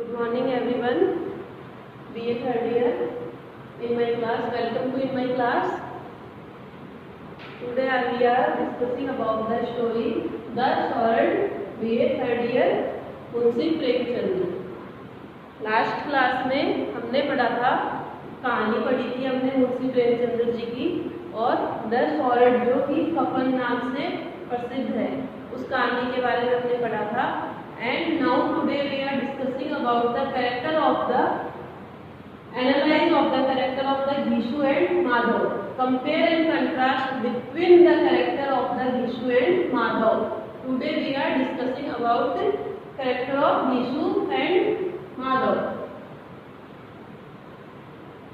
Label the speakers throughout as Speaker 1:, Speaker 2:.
Speaker 1: Good morning everyone. BA third year in my class. Welcome to in my class. Today we are discussing about the story The Sword. BA third year Munshi Premchand. Last class में हमने पढ़ा था, कहानी पढ़ी थी हमने मुंशी प्रेमचंद जी की, और द स्वॉर्ड जो कि कफन नाम से प्रसिद्ध है, उस कहानी के बारे में हमने पढ़ा था. And now today we are discussing about the character of the analyze of the character of the Gishu and Madhav. Compare and contrast between the character of the Gishu and Madhav. Today we are discussing about the character of Gishu and Madhav.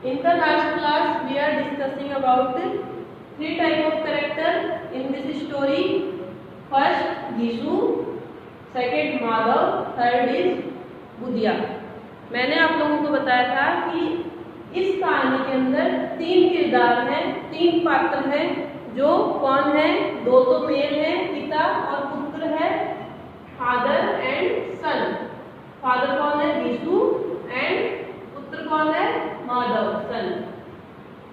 Speaker 1: In the last class we are discussing about three type of character in this story. First Gishu, second Madhav, third is Budhiya. मैंने आप लोगों को बताया था कि इस कहानी के अंदर तीन किरदार हैं, तीन पात्र हैं. जो कौन है? दो तो मेल है, पिता और पुत्र है, फादर एंड सन. फादर कौन है? विशु. एंड पुत्र कौन है? माधव, सन.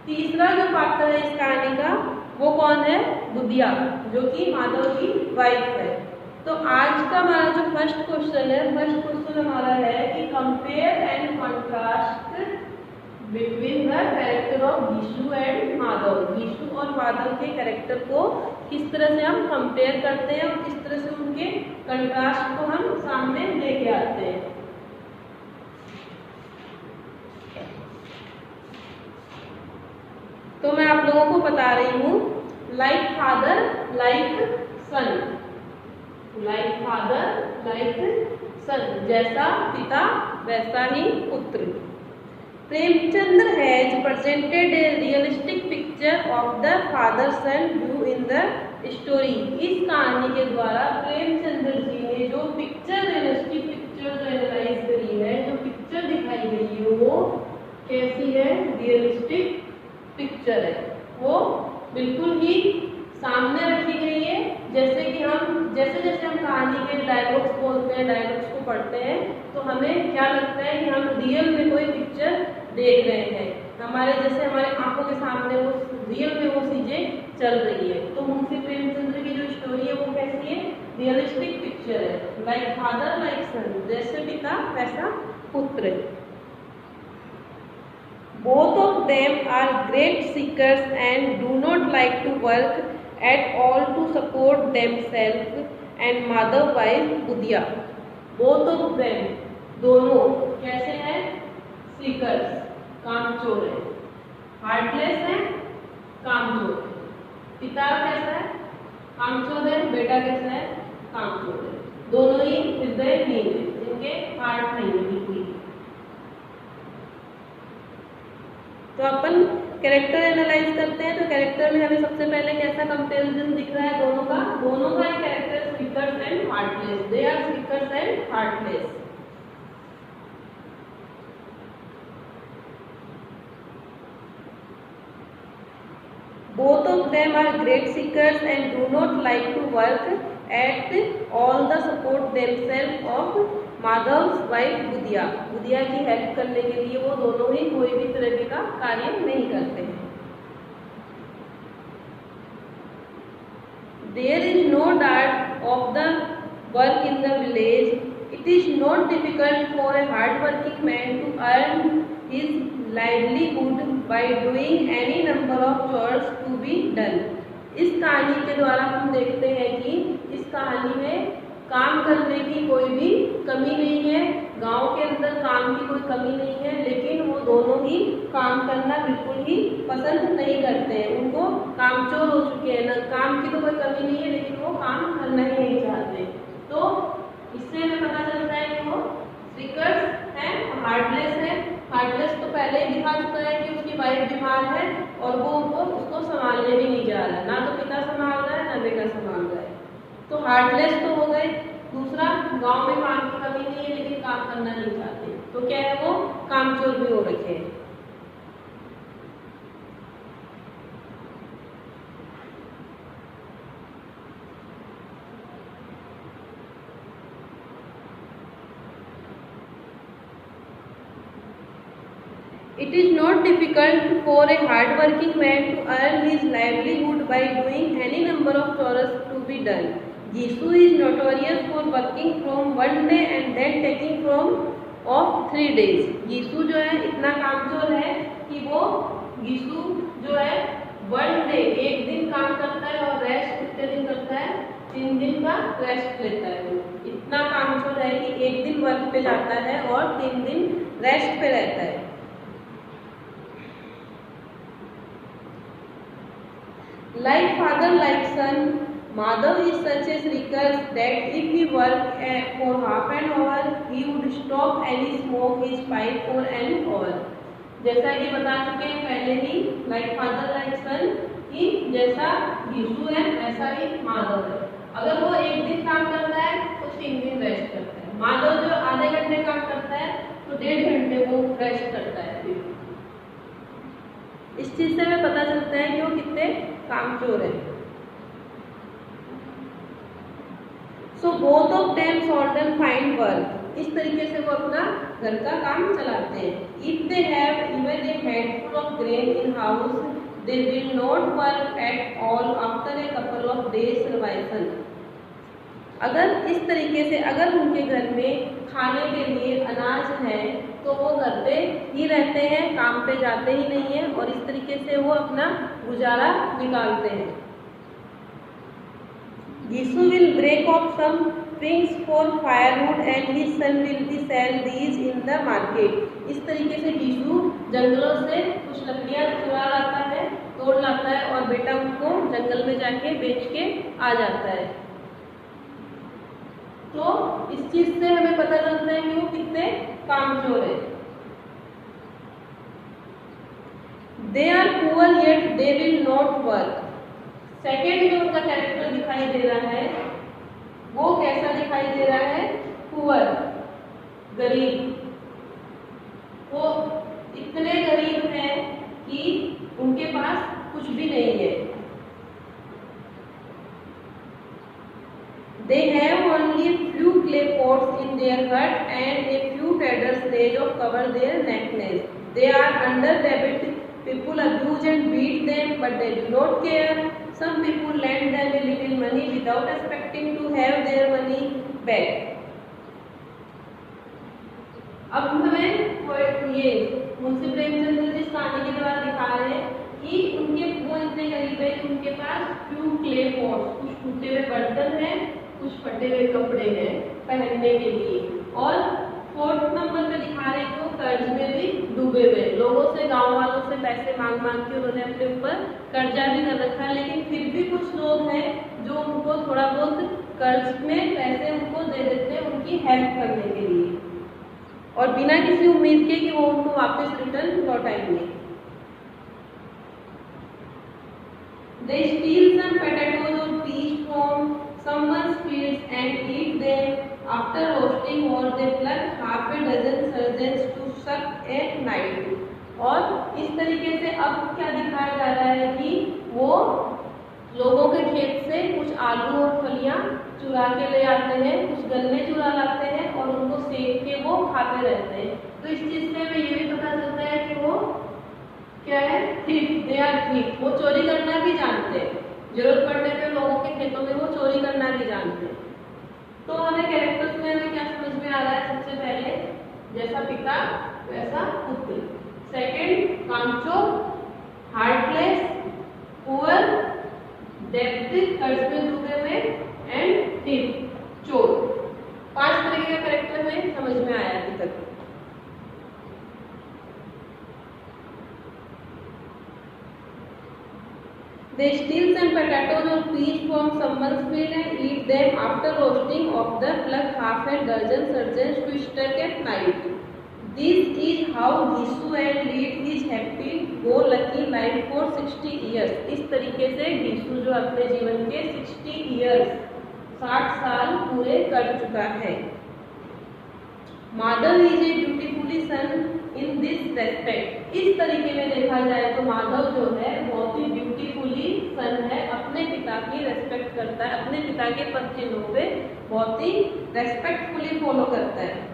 Speaker 1: तीसरा जो पात्र है इस कहानी का वो कौन है? बुधिया, जो कि माधव की वाइफ है. तो आज का हमारा जो फर्स्ट क्वेश्चन है, फर्स्ट क्वेश्चन हमारा है कि compare and contrast between the character of Gisu and Madhav. Gisu और माधव के कैरेक्टर को किस तरह से हम कंपेयर करते हैं और किस तरह से उनके कंट्रास्ट को हम सामने लेके आते हैं. तो मैं आप लोगों को बता रही हूँ, like father like son. Like father like son, जैसा पिता वैसा ही पुत्र. Premchandra has presented a realistic picture of the father son view in the story. इस कहानी के द्वारा प्रेमचंद्र जी ने जो पिक्चर, रियलिस्टिक पिक्चर जो एनालाइज करी है, जो पिक्चर दिखाई गई है वो कैसी है? रियलिस्टिक पिक्चर है. वो बिल्कुल ही सामने रखी गई है. जैसे कि जैसे जैसे हम कहानी के डायलॉग्स बोलते हैं, डायलॉग्स को पढ़ते हैं, तो हमें क्या लगता है कि हम रियल में कोई पिक्चर देख रहे हैं. हमारे आंखों के सामने वो रियल में वो चीजें चल रही है. तो मुंशी प्रेमचंद्र की जो स्टोरी है वो कैसी है? रियलिस्टिक पिक्चर है. लाइक फादर लाइक सन, जैसे पिता वैसा पुत्र. Both of them are great seekers and do not like to work at all to support themselves and Madhav wife Budhiya. Both of them, दोनों कैसे हैं? सीकर्स, कामचोर है. हार्टलेस है, कामचोर. पिता कैसा है? कामचोर है. बेटा कैसा है? कामचोर है. दोनों ही हृदयहीन है, जिनके हार्ट नहीं है बिल्कुल. तो अपन कैरेक्टर एनालाइज करते हैं. तो कैरेक्टर में हमें सबसे पहले कैसा कंपैरिजन दिख रहा है दोनों का character speakers and heartless. They are speakers and heartless. Both of them are great seekers and do not like to work at all the support themselves of Madhav wife Budhiya. Budhiya की हेल्प करने के लिए वो दोनों ही कोई भी तरह का कार्य नहीं करते हैं. There is no doubt of the work in the village. It is not difficult for a hard-working man to earn his livelihood by doing any number of chores to be done. इस कहानी के द्वारा हम देखते हैं कि इस कहानी में काम करने की कोई भी कमी नहीं है. गांव के अंदर काम की कोई कमी नहीं है, लेकिन वो दोनों ही काम करना बिल्कुल ही पसंद नहीं करते हैं. उनको कामचोर हो चुके हैं. न काम की तो कोई कमी नहीं है, लेकिन वो काम करना ही नहीं चाहते. तो इससे हमें पता चलता है कि वो स्पीकर्स हैं, हार्टलेस है. हार्टलेस तो पहले ही दिखा चुका है कि उसकी वाइफ बीमार है और वो उसको संभालने भी नहीं जा रहा है. ना तो पिता संभाल रहा है, ना बेटा संभाल रहा है. तो हार्टलेस तो हो गए. दूसरा, गांव में काम की कमी नहीं है, लेकिन काम करना नहीं चाहते. तो क्या है? वो कामचोर भी हो रखे हैं. It is not difficult for a hard-working man to earn his livelihood by doing any number of chores to be done. Gisu is notorious for working from 1 day and then taking from off 3 days. गिसु जो है इतना कामचोर है कि वो गिसु जो है 1 day 1 दिन काम करता है और रेस्ट कितने दिन करता है, 3 दिन का रेस्ट लेता है। वो इतना कामचोर है कि 1 दिन वर्क पे जाता है और 3 दिन रेस्ट पे रहता है। Like father, like son, Madhav is such a recluse that if he worked for half an hour, he would stop and smoke his pipe for an hour. जैसा कि बता चुके हैं पहले ही, like father, like son, कि जैसा गिसु है वैसा ही माधव है। अगर वो 1 दिन काम करता है तो 3 दिन रेस्ट करता है। माधव जो आधे घंटे काम करता है तो 1.5 घंटे वो रेस्ट करता है। इस चीज से हमें पता चलता है कि वो कितने कामचोर है। So both of them seldom find work. इस तरीके से वो अपना घर का काम चलाते हैं। If they have even a handful of grain in house they will not work at all after a couple of days survival. अगर इस तरीके से अगर उनके घर में खाने के लिए अनाज है तो वो घर पे ही रहते हैं, काम पे जाते ही नहीं है और इस तरीके से वो अपना गुजारा निकालते हैं। Gisu will break off some twigs for firewood and his son will be sell these in the market. इस तरीके से गिसु जंगलों से कुछ लकड़ियां चुरा लाता है, तोड़ लाता है और बेटा उनको जंगल में जाके बेच के आ जाता है। तो इस चीज से हमें पता चलता है कि वो कितने कामचोर है। They are poor yet they will not work. Second जो उनका कैरेक्टर दिखाई दे रहा है वो कैसा दिखाई दे रहा है, पुअर, गरीब। वो इतने गरीब हैं कि उनके पास कुछ भी नहीं है। They have only a few clay pots in their hut and a few feathers laid of cover their nakedness. They are underdebt. People abuse and beat them, but they do not care. Some people lend them a little money without expecting to have their money back. अब हमें ये मुंशी प्रेमचंद जिस कहानी के द्वारा दिखा रहे हैं कि उनके वो इतने गरीब है कि उनके पास फ्यू क्ले पॉट्स, कुछ टूटे हुए बर्तन हैं, कुछ फटे हुए कपड़े हैं पहनने के लिए। और 4th नंबर पे दिखा रहे हैं कि वो कर्ज में भी डूबे हुए, लोगों से, गांव वालों से पैसे मांग मांग के उन्होंने अपने ऊपर कर्जा भी कर रखा है। लेकिन फिर भी कुछ लोग हैं जो उनको थोड़ा बहुत कर्ज में पैसे उनको दे देते हैं उनकी हेल्प करने के लिए और बिना किसी उम्मीद के कि वो उनको वापस return लौटाएंगे। They steal some potatoes or peas from someone's fields and eat them. After roasting, or they pluck half a dozen surgeons to suck at night. और इस तरीके से अब क्या दिखाया जा रहा है कि वो लोगों के खेत से कुछ आलू और फलियां चुरा के ले आते हैं, कुछ गन्ने चुरा लाते हैं और उनको सेक के वो खाते रहते हैं। तो इस चीज से हमें ये भी पता चलता है कि वो क्या है, थीफ, दे आर थीफ। वो चोरी करना भी जानते हैं, जरूरत पड़ने पे लोगों के खेतों में वो चोरी करना भी जानते हैं। तो हमें कैरेक्टर्स में हमें क्या समझ में आ रहा है, सबसे पहले जैसा पिता वैसा पुत्र। सेकंड, कामचोर, हार्टलेस, पुअर, डेप्थ, कर्ज में डूबे हुए, एंड थीफ, चोर। 5 तरीके का कैरेक्टर में समझ में आया अभी तक। They steal some potatoes or peas from someone's field and eat them. After roasting of the pluck half a dozen surgeons to stuck at night. This is how Gisu and lead his happy-go-lucky life for 60 years. इस तरीके से गिसु जो अपने जीवन के 60 years 60 साल पूरे कर चुका है। Madhav is a beautifully son in this respect. इस तरीके में देखा जाए तो माधव जो है बहुत ही ब्यूटीफुली सन है, अपने पिता की रेस्पेक्ट करता है, अपने पिता के पद चिन्हों पे बहुत ही रेस्पेक्टफुली फॉलो करता है।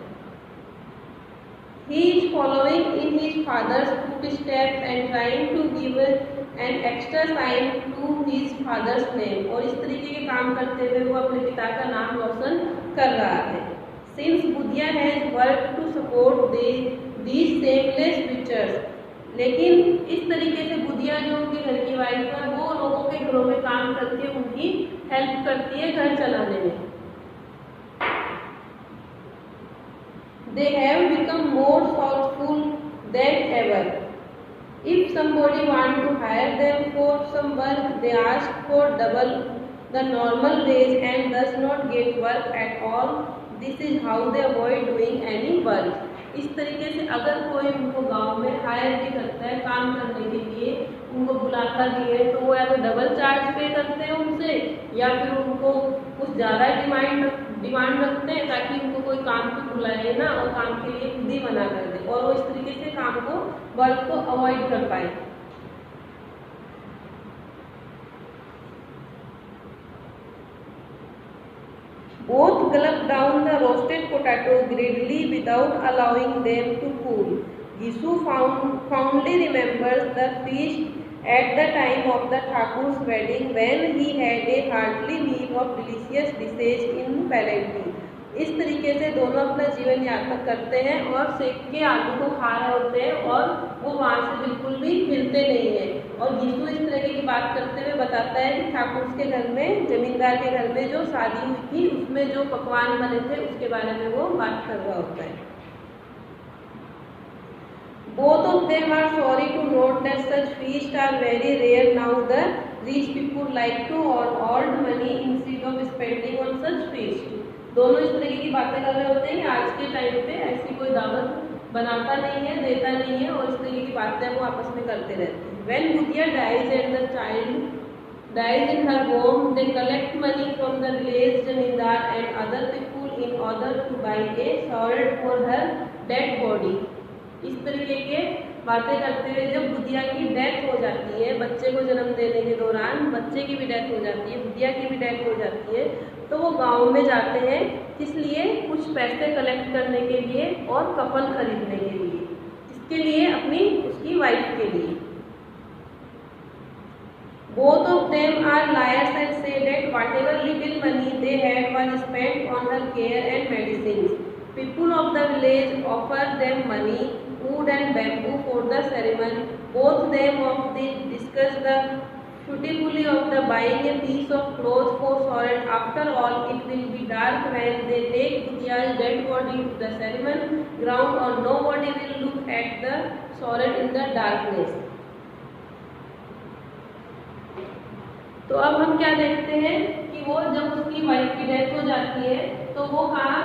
Speaker 1: He is following in his father's footsteps and trying to give an extra sign to his father's name. और इस तरीके के काम करते हुए वो अपने पिता का नाम रोशन कर रहा है. Since Budhya has worked to support these shameless creatures, लेकिन इस तरीके से बुधिया जो उनके घर की वाइफ है वो लोगों के घरों में काम करके उनकी हेल्प करती है घर चलाने में. They have become more thoughtful than ever. If somebody want to hire them for some work, they ask for double the normal wage and does not get work at all. This is how they avoid doing any work. इस तरीके से अगर कोई उनको गांव में higher भी करता है काम करने के लिए, उनको बुलाता भी है, तो वो या तो डबल चार्ज पे करते हैं उनसे या फिर उनको कुछ ज़्यादा डिमांड रखते हैं ताकि उनको कोई काम पे बुलाए ना और काम के लिए खुद ही मना कर दे और वो इस तरीके से काम को वर्क को अवॉइड कर पाए. Both gulped down the roasted potato greedily without allowing them to cool. Gisu fondly remembers the feast at the time of the Thakur's wedding when he had a hearty meal of delicious dishes in Palanquin. इस तरीके से दोनों अपना जीवन यापन करते हैं और सेक के आलू को खा रहे होते हैं और वो वहाँ से बिल्कुल भी हिलते नहीं है. और गीसू इस तरह की बात करते हुए बताता है कि ठाकुर के घर में, जमींदार के घर में जो शादी हुई थी उसमें जो पकवान बने थे उसके बारे में वो बात कर रहा होता है. Both of them are sorry to note that such feasts are very rare now. The rich people like to hoard money instead of spending on such feasts. दोनों इस तरह की बातें कर रहे होते हैं कि आज के टाइम पे ऐसी कोई दावत बनाता नहीं है, देता नहीं है और इस तरह की बातें वो आपस में करते रहते हैं. When Budhya dies and the child dies in her home, they collect money from the village zamindar and other people in order to buy a sword for her dead body. इस तरीके के बातें करते हुए जब बुधिया की डेथ हो जाती है, बच्चे को जन्म देने के दौरान बच्चे की भी डेथ हो जाती है, बुधिया की भी डेथ हो जाती है, तो वो गांव में जाते हैं इसलिए कुछ पैसे कलेक्ट करने के लिए और कफन खरीदने के लिए, इसके लिए अपनी उसकी वाइफ के लिए. Both of them are liars and say that whatever little money they had was spent on her care and medicines. People of the village offer them money, wood and bamboo for the ceremony. Both them of them discuss the futility of the buying a piece of cloth for Soren. After all, it will be dark when they take Budhya's dead body to the ceremony ground or nobody will look at the Soren in the darkness. तो अब हम क्या देखते हैं कि वो जब उसकी वाइफ की डेथ हो जाती है तो वो कहाँ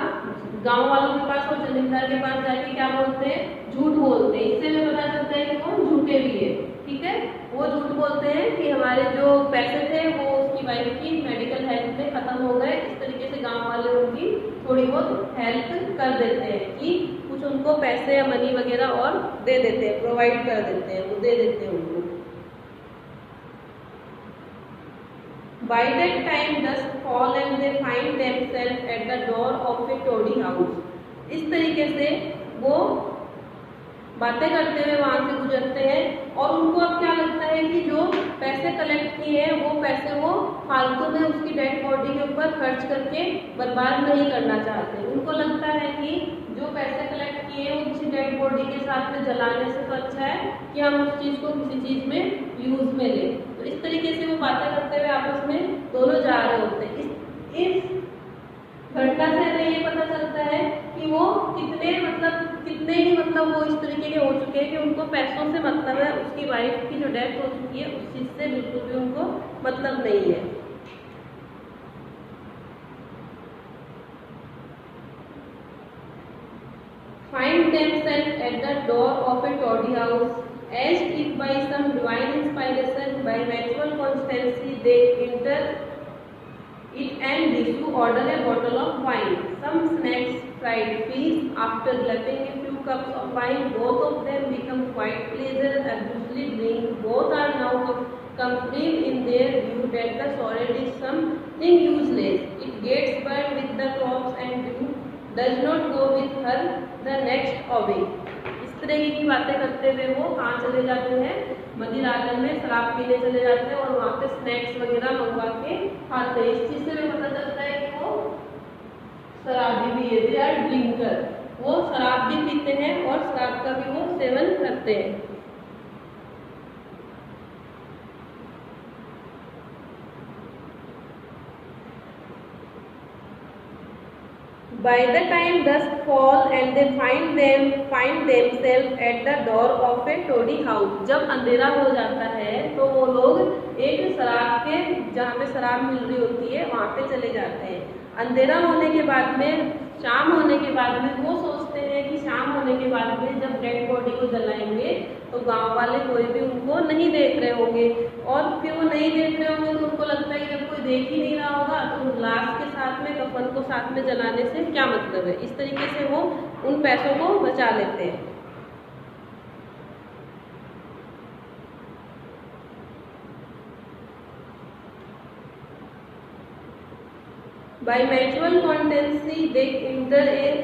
Speaker 1: गांव वालों के पास और जमींदार के पास जाके क्या बोलते हैं, झूठ बोलते हैं. इससे हमें पता चलता है कि वो झूठे भी है. ठीक है, वो झूठ बोलते हैं कि हमारे जो पैसे थे वो उसकी वाइफ की मेडिकल हेल्प में खत्म हो गए. इस तरीके से गांव वाले उनकी थोड़ी बहुत हेल्प कर देते हैं कि कुछ उनको पैसे या मनी वगैरह और दे देते हैं, प्रोवाइड कर देते हैं, वो दे देते हैं उनको. By that time dusk fall and they find themselves at the door of a toddy house. इस तरीके से वो बातें करते हुए वहाँ से गुजरते हैं और उनको अब क्या लगता है कि जो पैसे कलेक्ट किए हैं वो पैसे वो फालतू में उसकी डेड बॉडी के ऊपर खर्च करके बर्बाद नहीं करना चाहते. उनको लगता है कि जो पैसे कलेक्ट किए हैं वो किसी डेड बॉडी के साथ में जलाने से तो अच्छा है कि हम उस चीज़ को किसी चीज़ में यूज में लें. तो इस तरीके से वो बातें करते हुए आपस में दोनों जा रहे होते हैं. इस घटना से हमें ये पता चलता है कि वो कितने ही वो इस तरीके के हो चुके हैं कि उनको पैसों से मतलब है, उसकी वाइफ की जो डेथ हो चुकी है उस चीज़ से बिल्कुल भी उनको मतलब नहीं है. Find themselves at the door of a toddy house, as if by some divine inspiration, by natural constancy, they enter it and Gisu order a bottle of wine, some snacks, fried fish. After gulping a few cups of wine, both of them become quite pleasant and usually drink. Both are now complete in their view that the sword is something useless. It gets burned with the crops and dew does not go with her the next away. तरह की बातें करते हुए वो कहाँ चले जाते हैं, मंदिर आंगन में शराब पीने चले जाते हैं और वहाँ पे स्नैक्स वगैरह मंगवा के खाते हैं। इस चीज़ से हमें पता चलता है कि वो शराबी भी है, दे आर ड्रिंकर, वो शराब भी पीते हैं और शराब का भी वो सेवन करते हैं। By the time dusk fall and they find themselves at the door of a toddy house, जब अंधेरा हो जाता है तो वो लोग एक शराब के, जहाँ पे शराब मिल रही होती है वहाँ पे चले जाते हैं। अंधेरा होने के बाद में, शाम होने के बाद में वो सोचते हैं कि शाम होने के बाद में जब डेड बॉडी को जलाएंगे तो गांव वाले कोई भी उनको नहीं देख रहे होंगे, और फिर वो नहीं देख रहे होंगे तो उनको लगता है कि जब कोई देख ही नहीं रहा होगा तो लाश के साथ में, कफन को साथ में जलाने से क्या मतलब है। इस तरीके से वो उन पैसों को बचा लेते हैं। By mutual constancy they enter it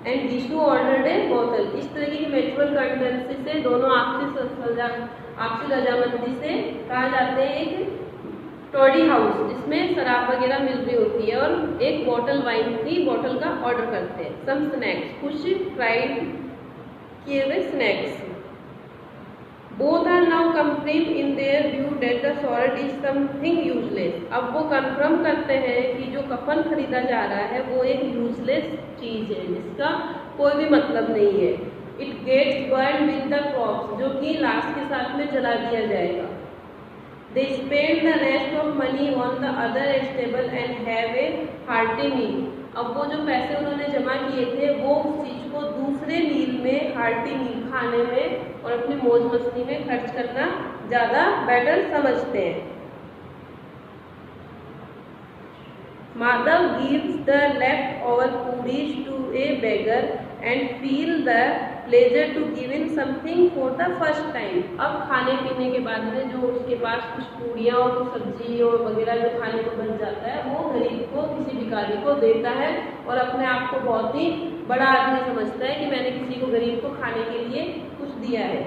Speaker 1: and Jishu ordered a bottle। इस तरीके की म्यूचुअल कंटेंसी से दोनों आपसी रजामंदी से कहा जाते हैं एक टॉडी हाउस जिसमें शराब वगैरह मिल रही होती है, और एक बॉटल वाइन की बॉटल का ऑर्डर करते हैं। सम स्नैक्स, कुछ फ्राइड किए हुए snacks. Both are now confirmed in their view that the sword is something useless। अब वो कंफर्म करते हैं कि जो कफन खरीदा जा रहा है वो एक यूजलेस चीज है जिसका कोई भी मतलब नहीं है। It gets burned with the corpse, जो कि लाश के साथ में जला दिया जाएगा। They spend the rest of money on the other stable and have a hearty meal। अब वो जो पैसे उन्होंने जमा किए थे वो उस चीज को दूसरे मील में, हार्टी मील खाने में और अपनी मौज मस्ती में खर्च करना ज्यादा बेटर समझते हैं। Madhav gives the leftover foodies to a beggar and feel the pleasure to give in something for the first time। अब खाने पीने के बाद में जो उसके पास कुछ पूड़ियाँ और कुछ सब्जी और वगैरह जो खाने को बन जाता है वो गरीब को, किसी भिखारी को देता है और अपने आप को बहुत ही बड़ा आदमी समझता है कि मैंने किसी को, गरीब को खाने के लिए कुछ दिया है।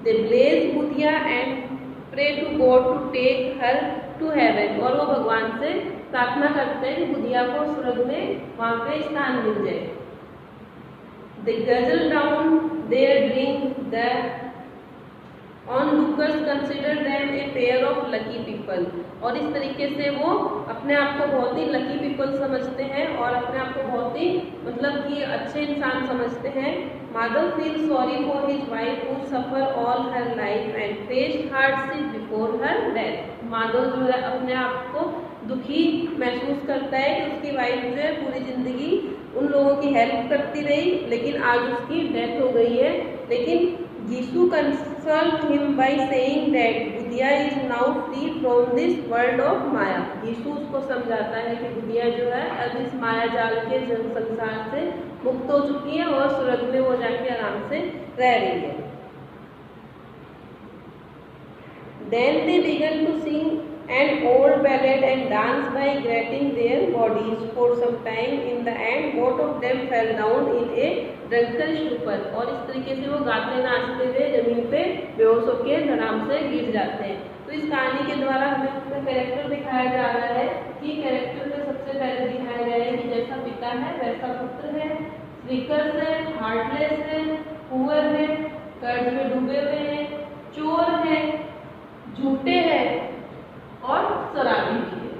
Speaker 1: They bless Buddha and pray to God to take her to heaven। और वो भगवान से प्रार्थना करते हैं कि बुधिया को स्वर्ग में वहाँ पे स्थान मिल जाए। They guzzle down their drink, the onlookers consider them a pair of lucky people। और इस तरीके से वो अपने आप को बहुत ही लकी पीपल समझते हैं और अपने आप को बहुत ही मतलब कि अच्छे इंसान समझते हैं। Madhav feel sorry for his wife who suffer all her life and faced hardship before her death. Madhav जो है अपने आप को दुखी महसूस करता है कि उसकी वाइफ जो है पूरी जिंदगी उन लोगों की हेल्प करती रही, लेकिन आज उसकी डेथ हो गई है। लेकिन Gisu consult him by saying that Budhiya is now free from this world of maya. Gisu उसको समझाता है कि बुधिया जो है अब इस माया जाल के संसार से मुक्त हो चुकी है और स्वर्ग में वो जाके आराम से रह रही है। Then they began to sing an old ballad and dance by grating their bodies for some time. In the end, both of them fell down in a drunken stupor। और इस तरीके से वो गाते नाचते हुए जमीन पे बेहोश होकर आराम से गिर जाते हैं। तो इस कहानी के द्वारा हमें अपना कैरेक्टर दिखाया जा रहा है कि कैरेक्टर में सबसे पहले दिखाया गया है कि जैसा पिता है वैसा पुत्र है, स्ट्रिकर्स है, हार्टलेस है, पुअर है, कर्ज में डूबे हुए हैं, चोर है, झूठे हैं और शराबी भी है।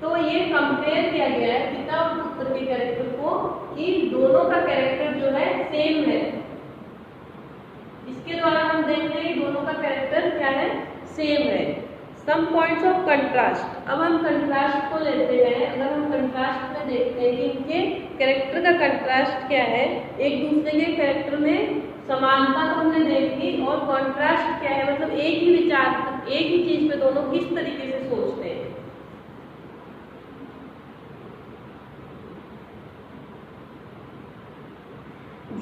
Speaker 1: तो ये कंपेयर किया गया है पिता और पुत्र के कैरेक्टर को कि दोनों का कैरेक्टर जो है सेम है। इसके द्वारा हम देख रहे हैं दोनों का कैरेक्टर क्या है, सेम है। Some points of contrast. अब हम कंट्रास्ट को लेते हैं। अगर हम कंट्रास्ट में देखते हैं कि इनके कैरेक्टर का कंट्रास्ट क्या है, एक दूसरे के कैरेक्टर में समानता तो हमने देख ली और कॉन्ट्रास्ट क्या है, मतलब एक ही विचार, एक ही चीज पे दोनों किस तरीके से सोचते हैं।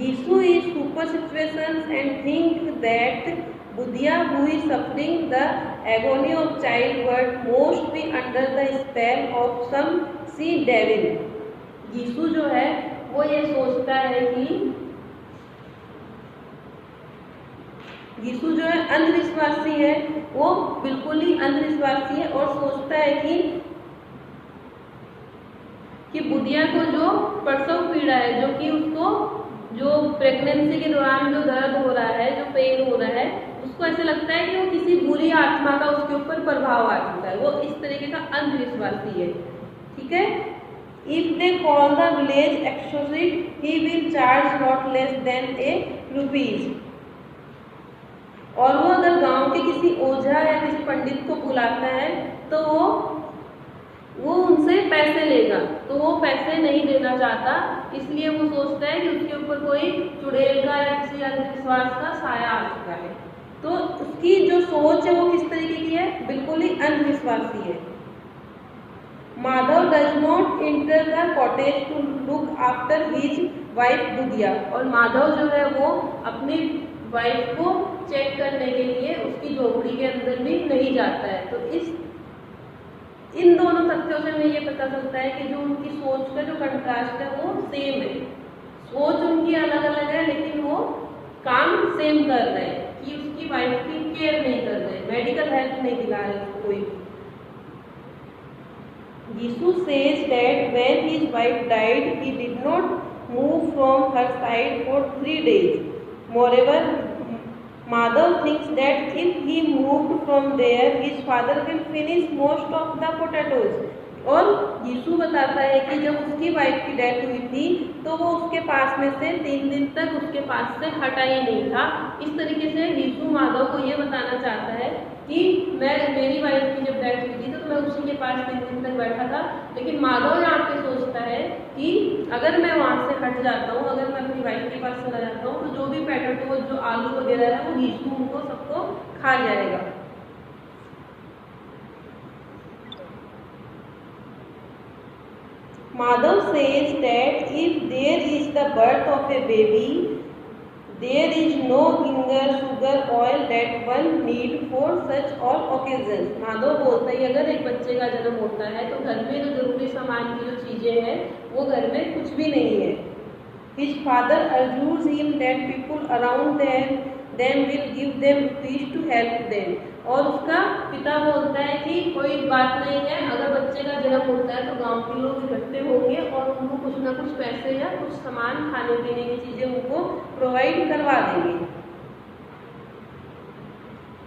Speaker 1: Jisoo is super situations and think that Buddha, who is suffering the agony of childbirth, must be under the spell of some sea devil। यीशु जो है वो ये सोचता है कि यीशु जो है अंधविश्वासी है, वो बिल्कुल ही अंधविश्वासी है और सोचता है कि बुधिया को जो प्रसव पीड़ा है, जो कि उसको जो प्रेगनेंसी के दौरान जो दर्द हो रहा है, जो पेन हो रहा है, उसको ऐसे लगता है कि वो किसी बुरी आत्मा का उसके ऊपर प्रभाव आ चुका है। वो इस तरीके का अंधविश्वासी है। ठीक है। If they call the village exorcist he will charge not less than ₹1। और वो अगर गांव के किसी ओझा या किसी पंडित को बुलाता है तो वो उनसे पैसे लेगा, तो वो पैसे नहीं देना चाहता, इसलिए वो सोचता है कि उसके ऊपर कोई चुड़ैल का या किसी अंधविश्वास का साया आ चुका है। तो उसकी जो सोच है वो किस तरीके की है? बिल्कुल ही अंधविश्वासी है। Madhav does not enter the cottage to look after his wife Budhiya. और माधव जो है वो अपनी वाइफ को चेक करने के लिए उसकी झोपड़ी के अंदर भी नहीं जाता है। तो इन दोनों तथ्यों से हमें ये पता चलता है कि जो उनकी सोच का जो कंट्रास्ट है वो सेम है। सोच उनकी अलग अलग है, लेकिन वो काम सेम कर रहे हैं कि उसकी वाइफ की केयर नहीं कर रहे, मेडिकल हेल्प नहीं दिला रहे उसको कोई। यीशु says that when his wife died, he did not move from her side for 3 days. Moreover, Madhav thinks that if he moved from there, his father will finish most of the potatoes. और यीशु बताता है कि जब उसकी wife की death हुई थी तो वो उसके पास में से 3 दिन तक उसके पास से हटा ही नहीं था। इस तरीके से यीशु माधव को ये बताना चाहता है कि मेरी वाइफ की जब डेथ हुई थी तो मैं उसी के पास 3 दिन तक बैठा था। लेकिन माधव यहाँ पे सोचता है कि अगर मैं वहाँ से हट जाता हूँ, अगर मैं अपनी वाइफ के पास चला जाता हूँ, तो जो भी पोटैटो, जो आलू वगैरह है, वो यीशु उनको सबको खा जाएगा। Madhav says that if there is the birth of a baby, there is no ginger, sugar, oil that one need for such all occasions. Madhav बोलता है अगर एक बच्चे का जन्म होता है तो घर में जो जरूरी सामान की जो चीजें हैं वो घर में कुछ भी नहीं है। His father urges him that people around them will give them rupees to help them. और उसका पिता बोलता है कि कोई बात नहीं है, अगर बच्चे का जन्म होता है तो गांव के लोग इकट्ठे होंगे और उनको कुछ ना कुछ पैसे या कुछ सामान, खाने पीने की चीजें उनको प्रोवाइड करवा देंगे।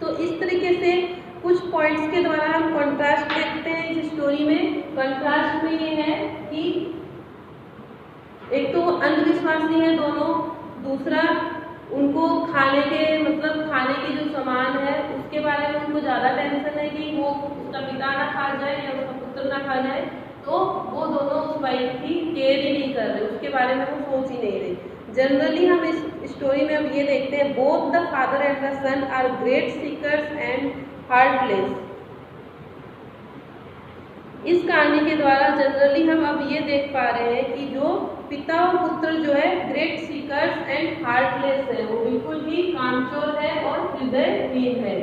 Speaker 1: तो इस तरीके से कुछ पॉइंट्स के द्वारा हम कंट्रास्ट देखते हैं इस स्टोरी में। कंट्रास्ट में ये है कि एक तो अंधविश्वासी है दोनों, दूसरा उनको खाने के जो सामान है उसके बारे में उनको ज़्यादा टेंशन है कि वो उसका पिता ना खा जाए या उसका पुत्र ना खा जाए, तो वो दोनों उस वाइफ की केयर ही नहीं कर रहे, उसके बारे में वो सोच ही नहीं रहे। जनरली हम इस स्टोरी में अब ये देखते हैं both the father and the son are great seekers and heartless. इस कहानी के द्वारा जनरली हम अब ये देख पा रहे हैं कि जो पिता और पुत्र जो है ग्रेट सीकर्स एंड हार्टलेस है, वो बिल्कुल ही कामचोर है और हृदयहीन है।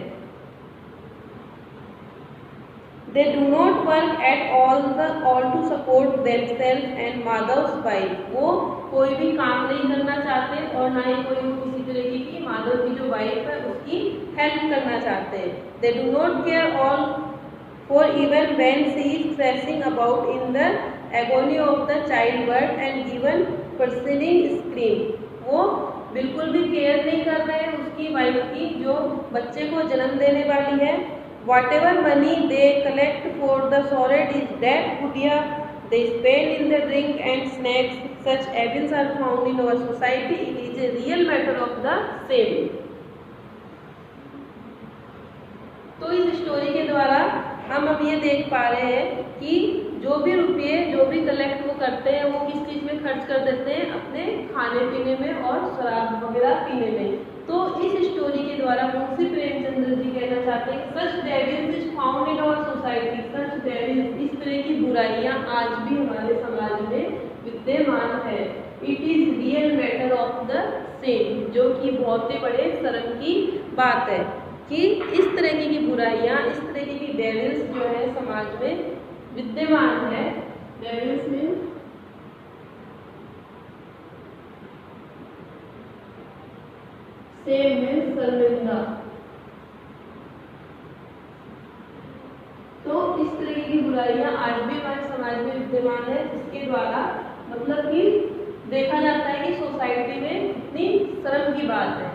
Speaker 1: They do not work at all to support themselves and Madhav's wife. वो कोई भी काम नहीं करना चाहते और ना ही कोई किसी तरीके की माधव की जो वाइफ है उसकी हेल्प करना चाहते हैं। They do not care all for even when she is thrashing about in the agony of the childbirth and given pursuing scream. वो बिल्कुल भी केयर नहीं कर रहे हैं उसकी वाइफ की जो बच्चे को जन्म देने वाली है। Whatever money they collect for the sorted is that Buddha they spend in the drink and snacks. Such evils are found in our society. It is a real matter of the same. तो इस story के द्वारा हम अब ये देख पा रहे हैं कि जो भी रुपये जो भी कलेक्ट वो करते हैं वो किस चीज़ में खर्च कर देते हैं, अपने खाने पीने में और शराब वगैरह पीने में। तो इस स्टोरी के द्वारा मुंशी प्रेमचंद्र जी कहना चाहते हैं such devils is found in our society. Such devils, इस तरह की बुराइयां आज भी हमारे समाज में विद्यमान है। It is real matter of the same, जो कि बहुत ही बड़े शर्म की बात है कि इस तरह की बुराइयां, इस तरह की डेविल्स जो है समाज में विद्यमान है। डेविल्स में सेम मीन्स शर्मिंदा। तो इस तरह की बुराइयां आज भी हमारे समाज में विद्यमान है, जिसके द्वारा मतलब कि देखा जाता है कि सोसाइटी में कितनी शर्म की बात है।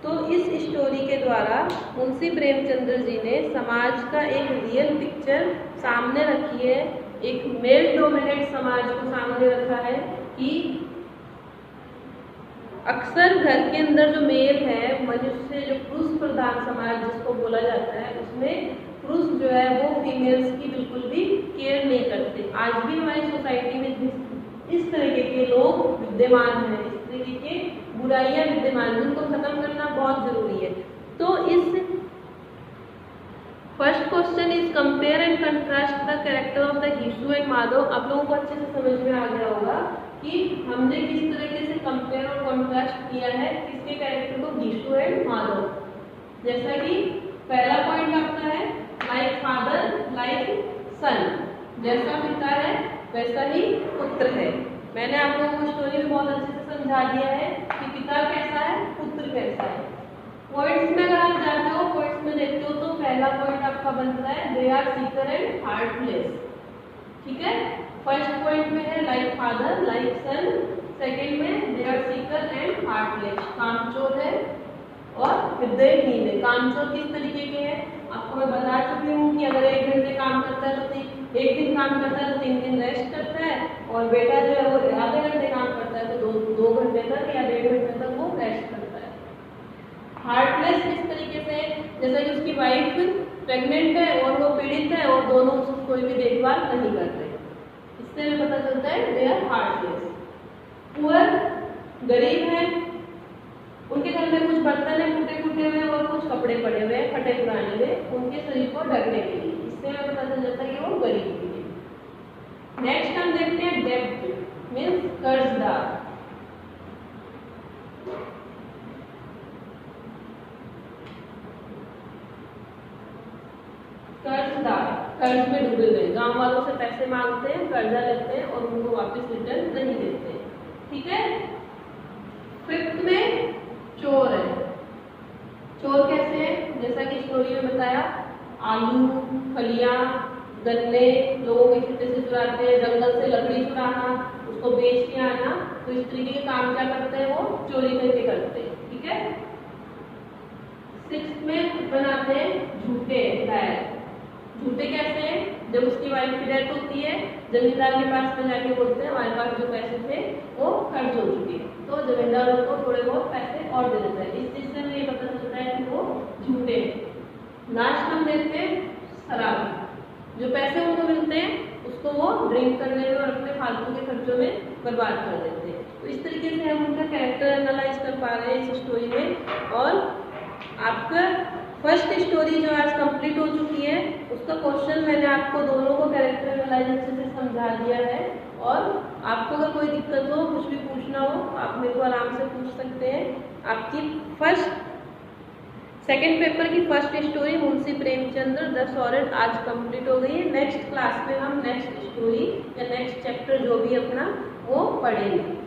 Speaker 1: तो इस स्टोरी के द्वारा मुंशी प्रेमचंद्र जी ने समाज का एक रियल पिक्चर सामने रखी है, एक मेल डोमिनेट समाज को सामने रखा है कि अक्सर घर के अंदर जो मेल है, मनुष्य जो पुरुष प्रधान समाज जिसको बोला जाता है, उसमें पुरुष जो है वो फीमेल्स की बिल्कुल भी केयर नहीं करते। आज भी हमारी सोसाइटी में इस तरीके के लोग विद्यमान हैं, इस तरीके के बुराइयां विद्यमान हैं, उनको खत्म करना बहुत जरूरी है। तो इस first question is compare and contrast the character of the Ghisu and Madhav. आप लोगों को अच्छे से समझ में आ गया होगा कि हमने किस तरीके से कंपेयर और कंट्रास्ट किया है किसके कैरेक्टर को, घीसू एंड माधव। जैसा कि पहला पॉइंट आपका है लाइक फादर लाइक सन, जैसा पिता है वैसा ही पुत्र है। मैंने आप लोगों को स्टोरी में बहुत अच्छे से समझा दिया है कि पिता कैसा है, पुत्र कैसा है। पॉइंट्स में अगर आप जाते हो, पॉइंट्स में देखते हो, तो पहला पॉइंट आपका बनता है they are seeker and heartless. ठीक है, फर्स्ट पॉइंट में है like father like son, second में they are seeker and heartless, कामचोर है और हृदयहीन है। कामचोर किस तरीके के हैं आपको मैं बता चुकी हूँ कि अगर 1 घंटे काम करता है तो 1 दिन काम करता है तो 3 दिन रेस्ट करता है, और बेटा जो है वो आधे घंटे काम करता है तो 2 घंटे तक या 1.5 घंटे तक वो रेस्ट करता है। हार्टलेस किस तरीके से, जैसा कि उसकी वाइफ प्रेग्नेंट है और वो पीड़ित है और दोनों उसकी कोई भी देखभाल नहीं कर रहे, इससे भी पता चलता है दे आर हार्टलेस। पुअर गरीब है, उनके घर में कुछ बर्तन है टूटे फूटे हुए और कुछ कपड़े पड़े हुए हैं फटे पुराने हुए उनके शरीर को ढकने के लिए, इससे हमें पता चल जाता है कि वो गरीब है। नेक्स्ट हम देखते हैं डेब्ट मीन्स कर्जदार। कर्जदार कर्ज में डूबे हुए, गांव वालों से पैसे मांगते हैं, कर्जा लेते हैं और उनको वापस रिटर्न नहीं देते। ठीक है, फिफ्थ में चोर है। चोर कैसे है, जैसा कि स्टोरी में बताया, आलू फलियां गन्ने लोगों के खेत से चुराते हैं, जंगल से लकड़ी चुराना, उसको बेच के आना, तो इस तरीके के काम क्या करते हैं वो चोरी करके करते हैं। ठीक है, सिक्स्थ में बनाते हैं झूठे बैग। झूठे कैसे हैं, जब उसकी वाइफ की डेथ होती है जमींदार के पास में जाके बोलते हैं हमारे पास जो पैसे थे वो खर्च हो चुके हैं, तो जमींदार उनको थोड़े बहुत पैसे और दे देता है। इस चीज से हमें ये पता चलता है कि वो झूठे हैं। लास्ट हम देखते हैं शराबी, जो पैसे उनको मिलते हैं उसको वो ड्रिंक करने में और अपने फालतू के खर्चों में बर्बाद कर देते हैं। तो इस तरीके से हम उनका कैरेक्टर एनालाइज कर पा रहे हैं इस स्टोरी में। और आपका फर्स्ट स्टोरी जो आज कंप्लीट हो चुकी है, उसका क्वेश्चन मैंने आपको दोनों को कैरेक्टर एनालाइज अच्छे से समझा दिया है। और आपको अगर कोई दिक्कत हो, कुछ भी पूछना हो, आप मेरे को आराम से पूछ सकते हैं। आपकी सेकंड पेपर की first story Munshi Premchandra the shroud आज कंप्लीट हो गई है। नेक्स्ट क्लास में हम नेक्स्ट स्टोरी या नेक्स्ट चैप्टर जो भी अपना वो पढ़ेंगे।